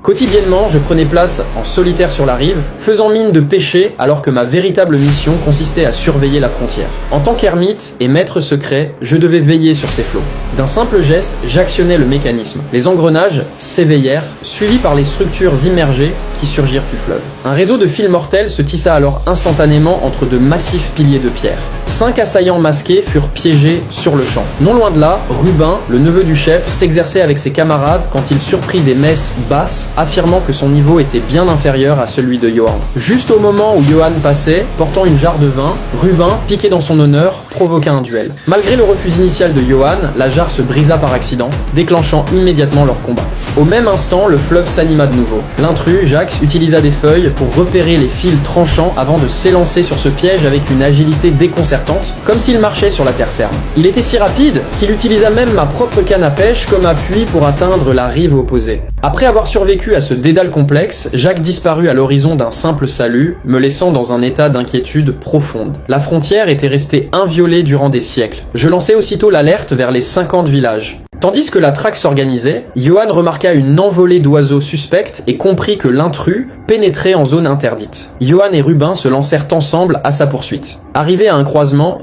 Quotidiennement, je prenais place en solitaire sur la rive, faisant mine de pêcher alors que ma véritable mission consistait à surveiller la frontière. En tant qu'ermite et maître secret, je devais veiller sur ces flots. D'un simple geste, j'actionnais le mécanisme. Les engrenages s'éveillèrent, suivis par les structures immergées qui surgirent du fleuve. Un réseau de fils mortels se tissa alors instantanément entre de massifs piliers de pierre. 5 assaillants masqués furent piégés sur le champ. Non loin de là, Rubin, le neveu du chef, s'exerçait avec ses camarades quand il surprit des messes basses, affirmant que son niveau était bien inférieur à celui de Johan. Juste au moment où Johan passait, portant une jarre de vin, Rubin, piqué dans son honneur, provoqua un duel. Malgré le refus initial de Johan, la jarre se brisa par accident, déclenchant immédiatement leur combat. Au même instant, le fleuve s'anima de nouveau. L'intrus, Jacques, utilisa des feuilles pour repérer les fils tranchants avant de s'élancer sur ce piège avec une agilité déconcertante, comme s'il marchait sur la terre ferme. Il était si rapide qu'il utilisa même ma propre canne à pêche comme appui pour atteindre la rive opposée. Après avoir survécu à ce dédale complexe, Jacques disparut à l'horizon d'un simple salut, me laissant dans un état d'inquiétude profonde. La frontière était restée inviolée durant des siècles. Je lançai aussitôt l'alerte vers les 50 villages. Tandis que la traque s'organisait, Johan remarqua une envolée d'oiseaux suspects et comprit que l'intrus pénétrait en zone interdite. Johan et Rubin se lancèrent ensemble à sa poursuite. Arrivés à un croisement,